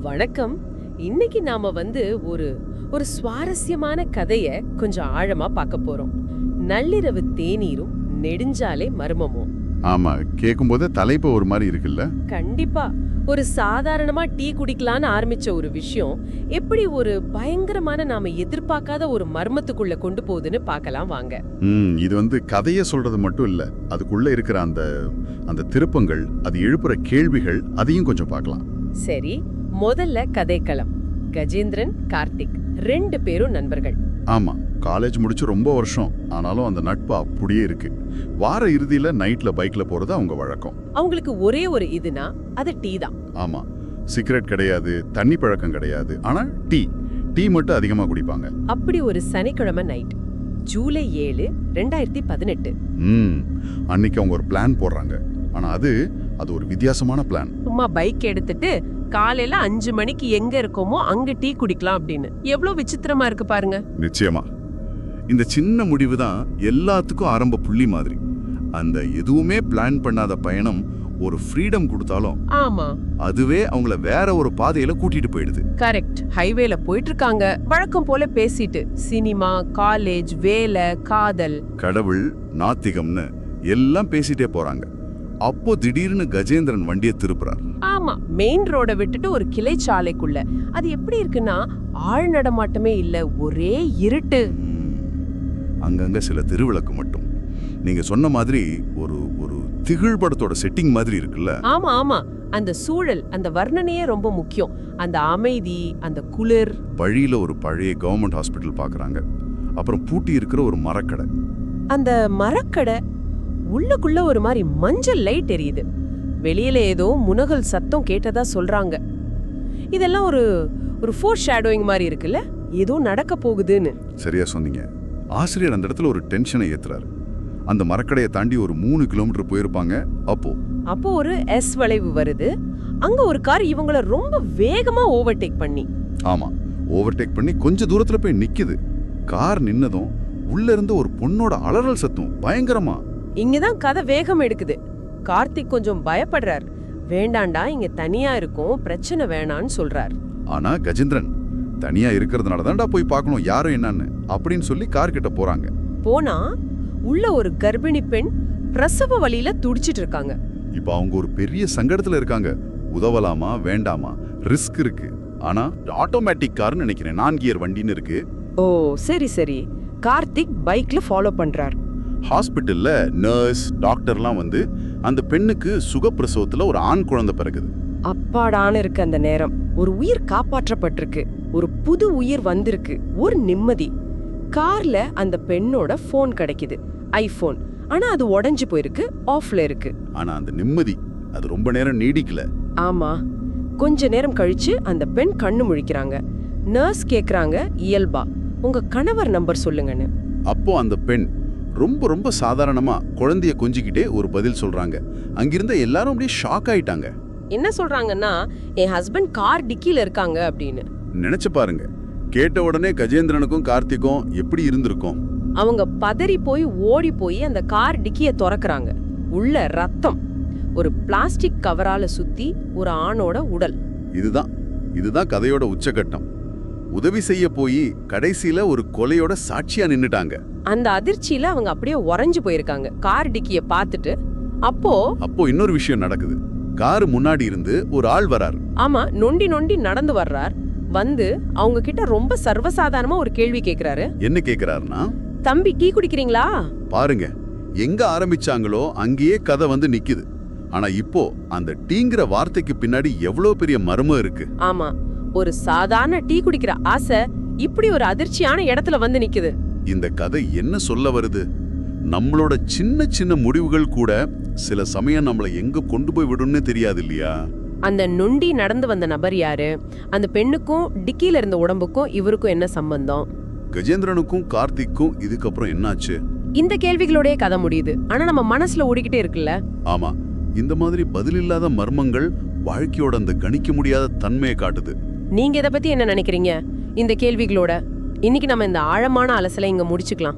வணக்கம். இன்னைக்கு நாம ஒரு ஒரு சுவாரஸ்யமான கதைய கொஞ்சம் ஆழமா பார்க்க போறோம். நள்ளிரவு தேநீரும் நெடுஞ்சாலை மர்மமும். ஆமா, கேக்கும்போது தலைப்பு ஒரு மாதிரி இருக்குல்ல. கண்டிப்பா. ஒரு சாதாரணமா டீ குடிக்கலான்னு ஆரம்பிச்ச ஒரு விஷயம் எப்படி ஒரு பயங்கரமான நாம எதிர்பார்க்காத ஒரு மர்மத்துக்குள்ள கொண்டு போகுதுன்னு பார்க்கலாம் வாங்க. இது கதைய சொல்றது மட்டும் இல்ல, அதுக்குள்ள இருக்கிற அந்த அந்த திருப்பங்கள், அது எழுப்புற கேள்விகள், அதையும் கொஞ்சம் பார்க்கலாம். சரி, முதல்ல கதைக்களம். கஜேந்திரன், கார்த்திக் 2 பேரும் நண்பர்கள். ஆமா, காலேஜ் முடிச்சு ரொம்ப வருஷம் ஆனாலும் அந்த நட்பு அப்படியே இருக்கு. வார இறுதியில நைட்ல பைக்ல போறது அவங்க வழக்கம். அவங்களுக்கு ஒரே ஒரு இதுனா அது டீ தான். ஆமா, சிகரெட் கிடையாது, தண்ணி பழக்கம் கிடையாது, ஆனா டீ மட்டும் அதிகமா குடிப்பாங்க. அப்படி ஒரு சனிக்கிழமை நைட், ஜூலை 7, 2018. அன்னைக்கு அவங்க ஒரு பிளான் போடுறாங்க. ஆனா அது ஒரு வித்தியாசமான பிளான். சும்மா பைக் எடுத்துட்டு காலையில 5 மணிக்கு எங்க இருக்கோமோ அங்க டீ குடிக்கலாம் அப்படின்னு. எவ்வளவு விசித்திரமா இருக்கு பாருங்க. நிச்சயமா இந்த சின்ன முடிவு தான் எல்லாத்துக்கும் ஆரம்ப புள்ளி மாதிரி. அந்த எதுவுமே பிளான் பண்ணாத பயணம் ஒரு ஃப்ரீடம் கொடுத்தாலும் ஆமா, அதுவே அவங்கள வேற ஒரு பாதையில கூட்டிட்டு போயிடுது. கரெக்ட். ஹைவேல போயிட்டு இருக்காங்க, வழக்கம் போல பேசிட்டு சினிமா, காலேஜ், வேலை, காதல், கடவுள், நாத்திகம்னு எல்லாம் பேசிட்டே போறாங்க. அப்போ திடீர்னு கஜேந்திரன் வண்டியை திருப்புறார். ஆமா, மெயின் ரோட விட்டுட்டு ஒரு கிளை சாலைக்குள்ள. அது எப்படி இருக்குன்னா ஆள் நடமாட்டமே இல்ல, ஒரே இருட்டு. அங்கங்க சில திருவிளக்கு மட்டும். நீங்க சொன்ன மாதிரி ஒரு ஒரு திகில் படத்தோட செட்டிங் மாதிரி இருக்குல்ல. ஆமா ஆமா, அந்த சூழல், அந்த வர்ணனையே ரொம்ப முக்கியம். அந்த அமைதி, அந்த குளிர். வழியில ஒரு பழைய கவர்மெண்ட் ஹாஸ்பிட்டல் பாக்குறாங்க. அப்புறம் பூட்டி இருக்கிற ஒரு மரக்கடை. அந்த மரக்கடை உள்ளுக்குள்ள ஒரு மாதிரி மஞ்சள் லைட் எரியுது. வெளியில ஏதோ முனகல் சத்தம் கேட்டதா சொல்றாங்க. இதெல்லாம் ஒரு ஃபோர் ஷேடோயிங் மாதிரி இருக்குல்ல, ஏதோ நடக்க போகுதுன்னு. சரியா சொன்னீங்க. ஆசிரியர் அந்த இடத்துல ஒரு டென்ஷனை ஏத்துறாரு. அந்த மரக்கடையை தாண்டி ஒரு 3 கிலோமீட்டர் போயிருப்பாங்க. அப்போ ஒரு எஸ் வளைவு வருது. அங்க ஒரு கார் இவங்கள ரொம்ப வேகமா ஓவர்டேக் பண்ணி கொஞ்ச தூரத்துல போய் நிக்குது. கார் நின்னதும் உள்ள இருந்து ஒரு பொண்ணோட அலறல் சத்தம் பயங்கரமா. இங்கதான் கதை வேகம் எடுக்குது. கார்த்திக் கொஞ்சம் பயப்படுறார். வேண்டாண்டா, இங்க தனியா இருக்கும், பிரச்சனை வேணான்னு சொல்றார். ஆனா கஜேந்திரன், தனியா இருக்கிறதுனால தான்டா போய் பார்க்கணும் யாரும் என்னன்னு அப்படின்னு சொல்லி கார் கிட்ட போறாங்க. போனா உள்ள ஒரு கர்ப்பிணி பெண் பிரசவ வலியில துடிச்சிட்டு இருக்காங்க. இப்ப அவங்க ஒரு பெரிய சங்கடத்துல இருக்காங்க. உதவலாமா வேண்டாமா, ரிஸ்க் இருக்கு. ஆனா ஆட்டோமேட்டிக் கார்னு நினைக்கிறேன், 4 கியர் வண்டின்னு இருக்கு. ஓ சரி. கார்த்திக் பைக்ல ஃபாலோ பண்றார். ஹாஸ்பிட்டல்ல நர்ஸ், டாக்டர்லாம் வந்து அந்த பெண்ணுக்கு சுகப்பிரசவத்துல ஒரு ஆண் குழந்தை பிறகுது. அப்பாடான இருக்கு அந்த நேரம். ஒரு உயிர் காப்பாற்றப்பட்டிருக்கு, ஒரு புது உயிர் வந்திருக்கு, ஒரு நிம்மதி. கார்ல அந்த பெண்ணோட போன் கிடைக்குது, ஐபோன். ஆனா அது உடைஞ்சு போயிருக்கு, ஆஃப்ல இருக்கு. ஆனா அந்த நிம்மதி அது ரொம்ப நேரம் நீடிக்கல. ஆமா, கொஞ்ச நேரம் கழிச்சு அந்த பெண் கண்ணு முழிக்கிறாங்க. நர்ஸ் கேக்குறாங்க இயல்பா, உங்க கணவர் நம்பர் சொல்லுங்கன்னு. அப்போ அந்த பெண் ரொம்ப சாதாரணமா குழந்தைய கொஞ்சிக்கிட்டே ஒரு பதில் சொல்றாங்க. அங்கிருந்த எல்லாரும் அப்படியே ஷாக் ஆயிட்டாங்க. என்ன சொல்றாங்கன்னா, என் ஹஸ்பண்ட் கார் டிக்கில இருக்காங்க அப்படின்னு. நினைச்சு பாருங்க, கேட்ட உடனே கஜேந்திரனுக்கும் கார்த்திக்கும் எப்படி இருந்திருக்கும். அவங்க பதறி போய் ஓடி போய் அந்த கார் டிக்கிய திறக்கறாங்க. உள்ள ரத்தம், ஒரு பிளாஸ்டிக் கவரால சுத்தி ஒரு ஆணோட உடல். இதுதான் கதையோட உச்சகட்டம். உதவி செய்ய போய் கடைசியில ஒரு கொலையோட சாட்சியா நின்னுட்டாங்க. அந்த அதிர்ச்சியில அவங்க அப்படியே உறைஞ்சு போயிருக்காங்க கார் டிக்கிய பார்த்துட்டு. அப்போ இன்னொரு விஷயம் நடக்குது. கார் முன்னாடி இருந்து ஒரு ஆள் வரார். ஆமா, நொண்டி நடந்து வர்றார். வந்து அவங்க கிட்ட ரொம்ப சர்வசாதாரணமா ஒரு கேள்வி கேக்குறாரு. என்ன கேக்குறாருன்னா, தம்பி டீ குடிக்கிறீங்களா? பாருங்க, எங்க ஆரம்பிச்சாங்களோ அங்கேயே கதை வந்து நிக்குது. ஆனா இப்போ அந்த டீங்கிற வார்த்தைக்கு பின்னாடி எவ்வளவு பெரிய மர்மம் இருக்கு. ஆமா, ஒரு சாதாரண டீ குடிக்கிற ஆசை இப்படி ஒரு அதிர்ச்சியான இடத்துல வந்து நிக்குது. இந்த கதை என்ன சொல்ல வருது? நம்மளோட சின்ன முடிவுகள் கூட சில சமயம் நம்மளை எங்க கொண்டு போய் விடும்னு தெரியாது இல்லையா? அந்த நொண்டி நடந்து வந்த நபர் யாரு? அந்த பெண்ணுக்கும் டிக்கில இருந்த உடம்புக்கும் இவருக்கும் என்ன சம்பந்தம்? கஜேந்திரனுக்கும் கார்த்திக்கும் இதுக்கப்புறம் என்னாச்சு? இந்த கேள்விகளோடய கதை முடியுது. ஆனா நம்ம மனசுல ஓடிக்கிட்டே இருக்குல்ல. ஆமா, இந்த மாதிரி பதிலில்லாத மர்மங்கள் வாழ்க்கையோட அந்த கணிக்க முடியாத தன்மையை காட்டுது. நீங்க இத பத்தி என்ன நினைக்கிறீங்க? இந்த கேள்விகளோட இன்னைக்கு நம்ம இந்த ஆழமான அலசலை இங்க முடிச்சுக்கலாம்.